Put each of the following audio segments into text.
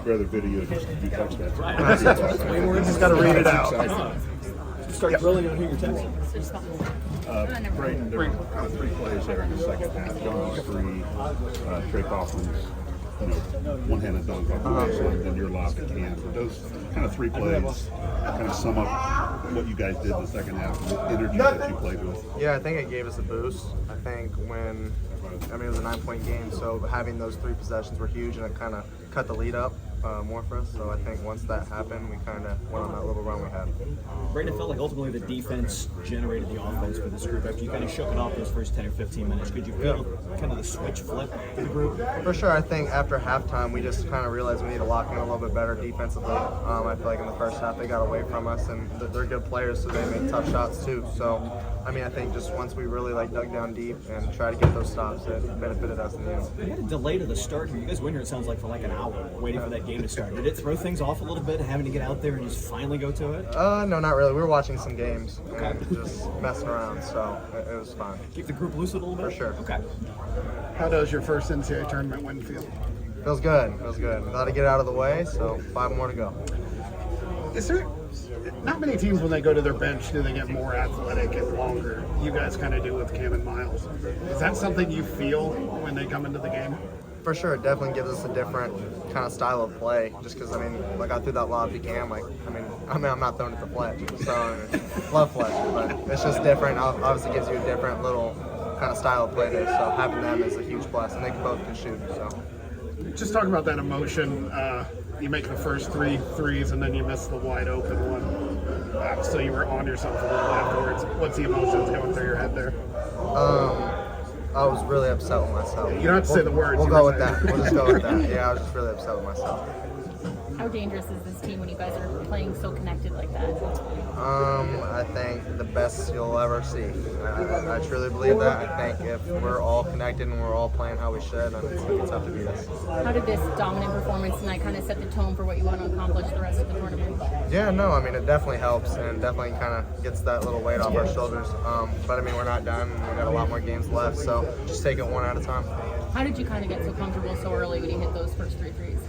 I'd rather video just you text that. We just got to read it out. Start drilling on who you're texting. Braden, there were kind of 3 plays there in the second half. John's 3, Trey Kaufman's, one-handed dunk off the baseline, then your lob to Cam. So those kind of 3 plays kind of sum up what you guys did in the second half and the energy that you played with. Yeah, I think it gave us a boost. I think it was a 9-point game, so having those 3 possessions were huge, and it kind of cut the lead up more for us. So I think once that happened, we kind of went on that little run we had. Braden, it felt like ultimately the defense generated the offense for this group. After you kind of shook it off those first 10 or 15 minutes, could you feel kind of the switch flip for the group? For sure. I think after halftime, we just kind of realized we need to lock in a little bit better defensively. I feel like in the first half, they got away from us, and they're good players, so they make tough shots too. So, I think just once we really dug down deep and tried to get those stops, it benefited us in the end. You had a delay to the start here. You guys went here, it sounds like, for like an hour waiting for that game to start. Did it throw things off a little bit, having to get out there and just finally go to it? No, not really. We were watching some games and just messing around, so it was fun. Keep the group loose a little bit? For sure. Okay. How does your first NCAA tournament win feel? Feels good. Got to get out of the way, so 5 more to go. Is there not many teams when they go to their bench do they get more athletic and longer? You guys kind of do with Cam and Miles. Is that something you feel when they come into the game? For sure, it definitely gives us a different kind of style of play. Just because I threw that lob to Cam. I'm not throwing it to Fletch, so love Fletch, but it's just different. Obviously, gives you a different little kind of style of play there. So having them is a huge plus, and they both can shoot. So just talk about that emotion. You make the first 3 threes, and then you miss the wide open one. So you were on yourself a little afterwards. What's the emotions going through your head there? I was really upset with myself. You don't have to say the words. We'll go with that. We'll just go with that. Yeah, I was just really upset with myself. How dangerous is this team when you guys are playing so connected like that? I think the best you'll ever see. I truly believe that. I think if we're all connected and we're all playing how we should, then it's going to be tough to beat us. How did this dominant performance tonight kind of set the tone for what you want to accomplish the rest of the tournament? Yeah, no, it definitely helps and definitely kind of gets that little weight off our shoulders. But we're not done. We've got a lot more games left, so just take it one at a time. How did you kind of get so comfortable so early when you hit those first 3 threes?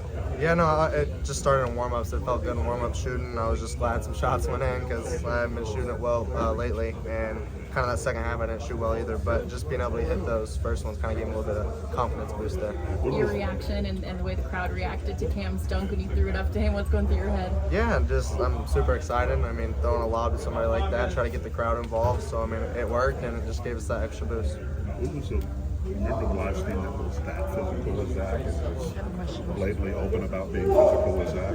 Yeah, no, it just started in warm-ups. It felt good in warm-up shooting. I was just glad some shots went in because I haven't been shooting it well lately. And kind of that second half, I didn't shoot well either. But just being able to hit those first ones kind of gave me a little bit of confidence boost there. Your reaction and the way the crowd reacted to Cam's dunk when you threw it up to him, what's going through your head? Yeah, I'm super excited. Throwing a lob to somebody like that, try to get the crowd involved. So, it worked, and it just gave us that extra boost. Remember the last team that was that physical as that? It was blatantly open about being physical as that?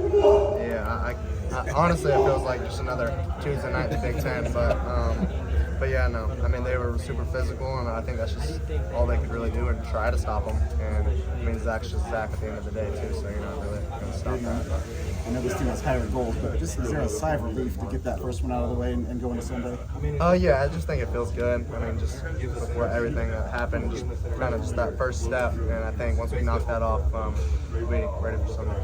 Yeah, I honestly, it feels like just another Tuesday night in the Big Ten. But yeah, no. They were super physical, and I think that's just all they could really do and try to stop them. And Zach's just Zach at the end of the day, too, so you're not really going to stop that. I know this team has higher goals, but is there a sigh of relief to get that first one out of the way and go into Sunday? Yeah, I just think it feels good. Just before everything that happened, just that first step. And I think once we knock that off, we'll be ready for Sunday.